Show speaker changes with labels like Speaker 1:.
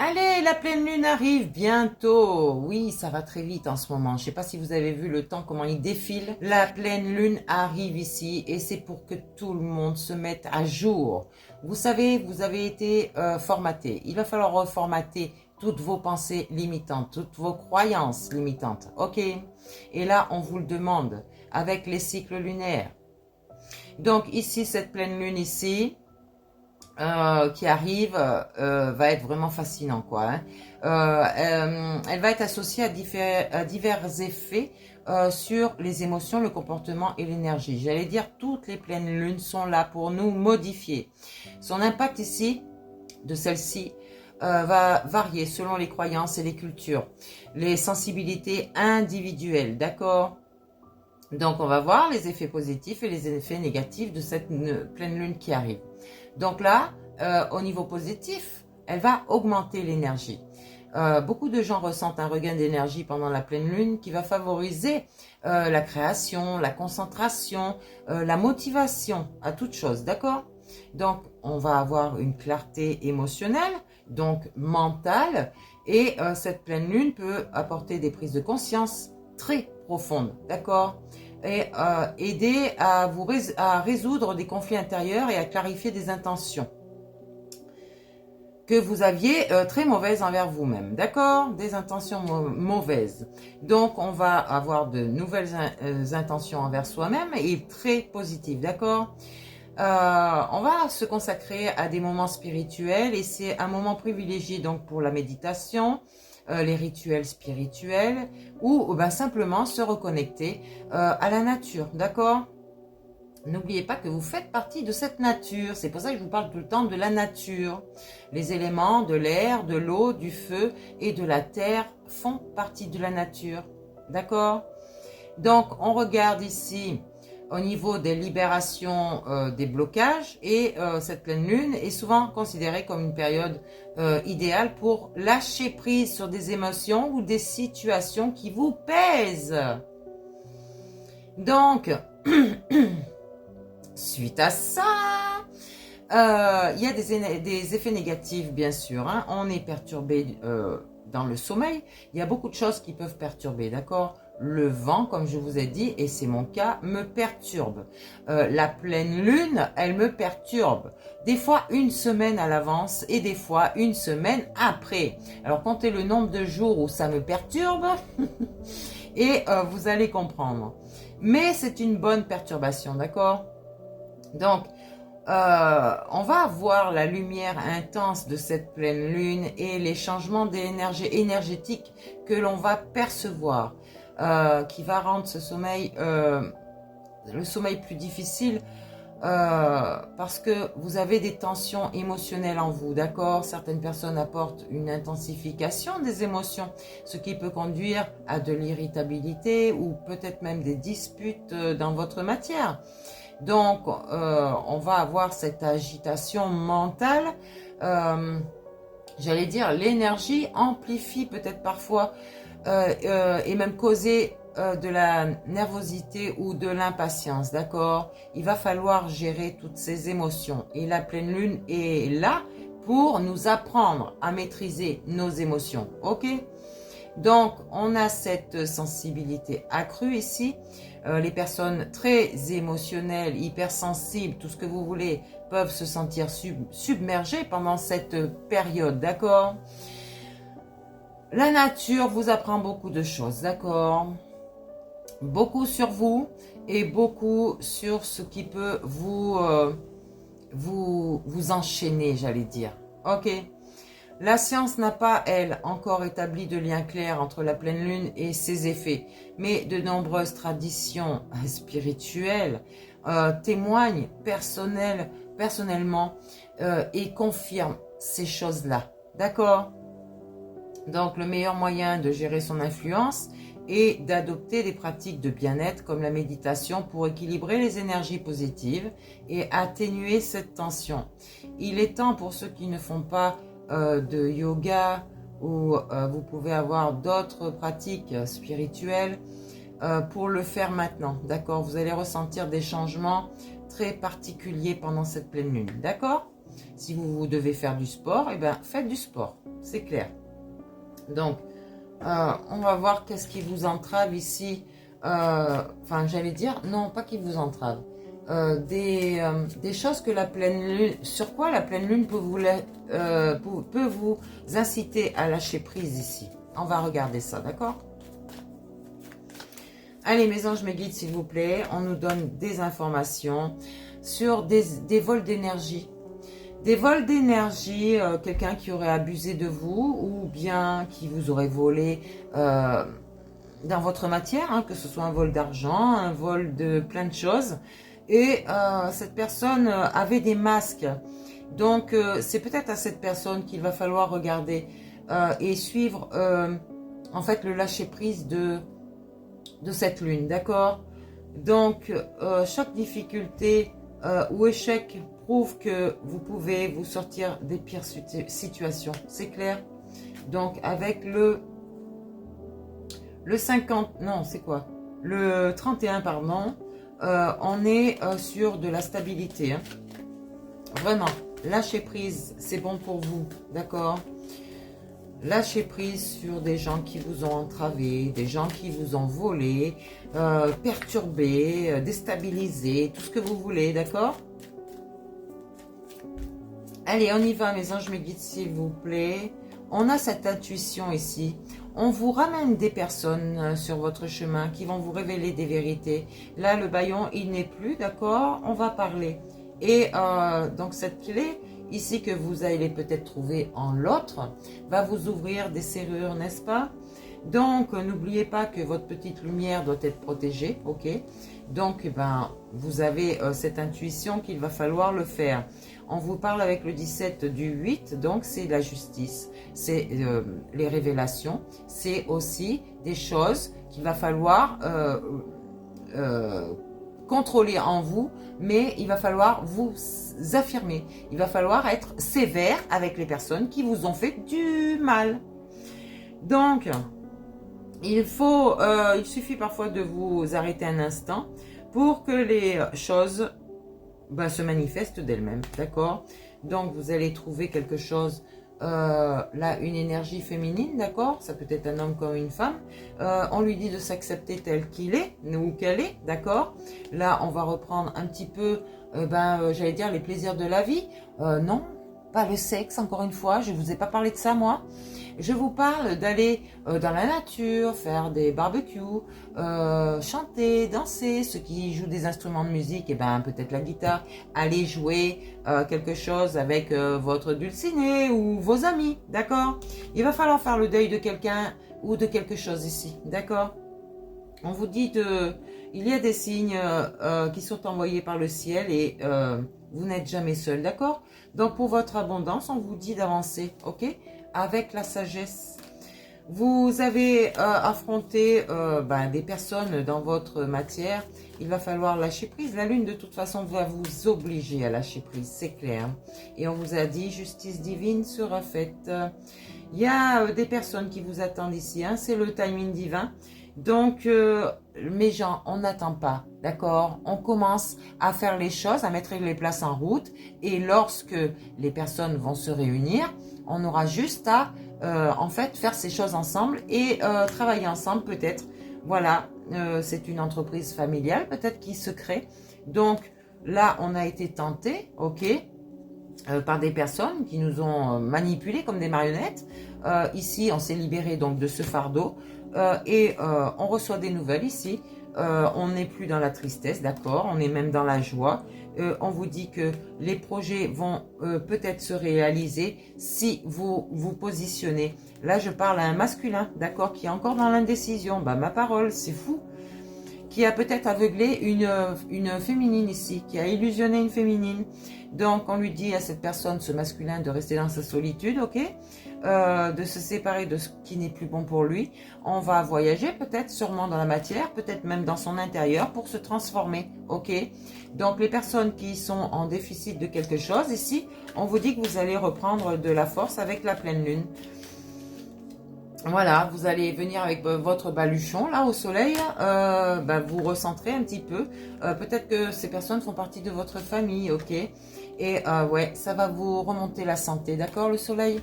Speaker 1: Allez, la pleine lune arrive bientôt. Oui, ça va très vite en ce moment. Je ne sais pas si vous avez vu le temps, comment il défile. La pleine lune arrive ici et c'est pour que tout le monde se mette à jour. Vous savez, vous avez été formaté. Il va falloir reformater toutes vos pensées limitantes, toutes vos croyances limitantes. Ok? Et là, on vous le demande avec les cycles lunaires. Donc ici, cette pleine lune ici, qui arrive va être vraiment fascinant quoi. Hein. Elle va être associée à divers effets sur les émotions, le comportement et l'énergie. J'allais dire toutes les pleines lunes sont là pour nous modifier. Son impact ici, de celle-ci, va varier selon les croyances et les cultures, les sensibilités individuelles, d'accord? Donc on va voir les effets positifs et les effets négatifs de cette pleine lune qui arrive. Donc là, au niveau positif, elle va augmenter l'énergie. Beaucoup de gens ressentent un regain d'énergie pendant la pleine lune qui va favoriser la création, la concentration, la motivation à toute chose, d'accord? Donc, on va avoir une clarté émotionnelle, donc mentale, et cette pleine lune peut apporter des prises de conscience très profondes, d'accord? Et aider à résoudre des conflits intérieurs et à clarifier des intentions que vous aviez très mauvaises envers vous-même, d'accord? Des intentions mauvaises. Donc, on va avoir de nouvelles intentions envers soi-même et très positives, d'accord? On va se consacrer à des moments spirituels et c'est un moment privilégié donc pour la méditation, les rituels spirituels ou ben, simplement se reconnecter à la nature, d'accord? N'oubliez pas que vous faites partie de cette nature, c'est pour ça que je vous parle tout le temps de la nature. Les éléments de l'air, de l'eau, du feu et de la terre font partie de la nature, d'accord? Donc on regarde ici au niveau des libérations des blocages et cette pleine lune est souvent considérée comme une période idéale pour lâcher prise sur des émotions ou des situations qui vous pèsent. Donc, suite à ça, il y a des effets négatifs bien sûr, hein. On est perturbé dans le sommeil, il y a beaucoup de choses qui peuvent perturber, d'accord? Le vent, comme je vous ai dit, et c'est mon cas, me perturbe. La pleine lune, elle me perturbe. Des fois une semaine à l'avance et des fois une semaine après. Alors comptez le nombre de jours où ça me perturbe et vous allez comprendre. Mais c'est une bonne perturbation, d'accord? Donc, on va avoir la lumière intense de cette pleine lune et les changements énergétiques que l'on va percevoir. Qui va rendre ce sommeil, le sommeil plus difficile parce que vous avez des tensions émotionnelles en vous, d'accord? Certaines personnes apportent une intensification des émotions, ce qui peut conduire à de l'irritabilité ou peut-être même des disputes dans votre matière. Donc, on va avoir cette agitation mentale. J'allais dire, l'énergie amplifie peut-être parfois et même causer de la nervosité ou de l'impatience, d'accord? Il va falloir gérer toutes ces émotions et la pleine lune est là pour nous apprendre à maîtriser nos émotions, ok? Donc, on a cette sensibilité accrue ici. Les personnes très émotionnelles, hypersensibles, tout ce que vous voulez, peuvent se sentir submergées pendant cette période, d'accord? La nature vous apprend beaucoup de choses, d'accord? Beaucoup sur vous et beaucoup sur ce qui peut vous enchaîner, j'allais dire. Ok? La science n'a pas, elle, encore établi de lien clair entre la pleine lune et ses effets, mais de nombreuses traditions spirituelles témoignent personnellement et confirment ces choses-là. D'accord? Donc, le meilleur moyen de gérer son influence est d'adopter des pratiques de bien-être comme la méditation pour équilibrer les énergies positives et atténuer cette tension. Il est temps pour ceux qui ne font pas de yoga ou vous pouvez avoir d'autres pratiques spirituelles pour le faire maintenant, d'accord? Vous allez ressentir des changements très particuliers pendant cette pleine lune, d'accord? Si vous devez faire du sport, eh bien, faites du sport. c'est clair. Donc, on va voir qu'est-ce qui vous entrave ici. Enfin, j'allais dire, non, pas qui vous entrave. Des choses que la pleine lune, sur quoi la pleine lune peut vous inciter à lâcher prise ici. On va regarder ça, d'accord? Allez, mes anges, mes guides, s'il vous plaît, on nous donne des informations sur des vols d'énergie. Des vols d'énergie, quelqu'un qui aurait abusé de vous ou bien qui vous aurait volé dans votre matière, hein, que ce soit un vol d'argent, un vol de plein de choses. Et cette personne avait des masques. Donc, c'est peut-être à cette personne qu'il va falloir regarder et suivre en fait le lâcher-prise de cette lune, d'accord? Donc, chaque difficulté ou échec prouve que vous pouvez vous sortir des pires situations, c'est clair? Donc, avec le 50, non, c'est quoi? Le 31, pardon, on est sur de la stabilité. Hein. Vraiment, lâcher prise, c'est bon pour vous, d'accord? Lâchez prise sur des gens qui vous ont entravé, des gens qui vous ont volé, perturbé, déstabilisé, tout ce que vous voulez, d'accord? Allez, on y va, mes anges, mes guides, s'il vous plaît. On a cette intuition ici. On vous ramène des personnes sur votre chemin qui vont vous révéler des vérités. Là, le bâillon, il n'est plus, d'accord? On va parler. Et donc, cette clé ici que vous allez peut-être trouver en l'autre va vous ouvrir des serrures, n'est-ce pas? Donc, n'oubliez pas que votre petite lumière doit être protégée, ok? Donc, vous avez cette intuition qu'il va falloir le faire. On vous parle avec le 17 du 8, donc c'est la justice, c'est les révélations, c'est aussi des choses qu'il va falloir contrôler en vous, mais il va falloir vous affirmer. Il va falloir être sévère avec les personnes qui vous ont fait du mal. Donc, il suffit parfois de vous arrêter un instant pour que les choses se manifestent d'elles-mêmes, d'accord? Donc, vous allez trouver quelque chose, là, une énergie féminine, d'accord? Ça peut être un homme comme une femme. On lui dit de s'accepter tel qu'il est, ou qu'elle est, d'accord? Là, on va reprendre un petit peu, j'allais dire, les plaisirs de la vie. Non, pas le sexe, encore une fois, je ne vous ai pas parlé de ça, moi. Je vous parle d'aller dans la nature, faire des barbecues, chanter, danser. Ceux qui jouent des instruments de musique, et peut-être la guitare, aller jouer quelque chose avec votre dulciné ou vos amis, d'accord? Il va falloir faire le deuil de quelqu'un ou de quelque chose ici, d'accord? On vous dit il y a des signes qui sont envoyés par le ciel et vous n'êtes jamais seul, d'accord? Donc pour votre abondance, on vous dit d'avancer, ok? Avec la sagesse. Vous avez affronté des personnes dans votre matière. Il va falloir lâcher prise. La lune, de toute façon, va vous obliger à lâcher prise, c'est clair. Et on vous a dit, justice divine sera faite. Il y a des personnes qui vous attendent ici. Hein, c'est le timing divin. Donc, mes gens, on n'attend pas, d'accord? On commence à faire les choses, à mettre les places en route. Et lorsque les personnes vont se réunir, on aura juste à, en fait, faire ces choses ensemble et travailler ensemble peut-être. Voilà, c'est une entreprise familiale peut-être qui se crée. Donc, là, on a été tenté, ok, par des personnes qui nous ont manipulés comme des marionnettes. Ici, on s'est libéré donc de ce fardeau. Et on reçoit des nouvelles ici. On n'est plus dans la tristesse, d'accord? On est même dans la joie. On vous dit que les projets vont peut-être se réaliser si vous vous positionnez. Là, je parle à un masculin, d'accord? Qui est encore dans l'indécision. Ma parole, c'est fou. Qui a peut-être aveuglé une féminine ici, qui a illusionné une féminine. Donc, on lui dit à cette personne, ce masculin, de rester dans sa solitude, ok? De se séparer de ce qui n'est plus bon pour lui. On va voyager peut-être sûrement dans la matière, peut-être même dans son intérieur pour se transformer, ok? Donc, les personnes qui sont en déficit de quelque chose, ici, on vous dit que vous allez reprendre de la force avec la pleine lune. Voilà, vous allez venir avec votre baluchon là au soleil, vous recentrez un petit peu. Peut-être que ces personnes font partie de votre famille, ok? Et ouais, ça va vous remonter la santé, d'accord le soleil?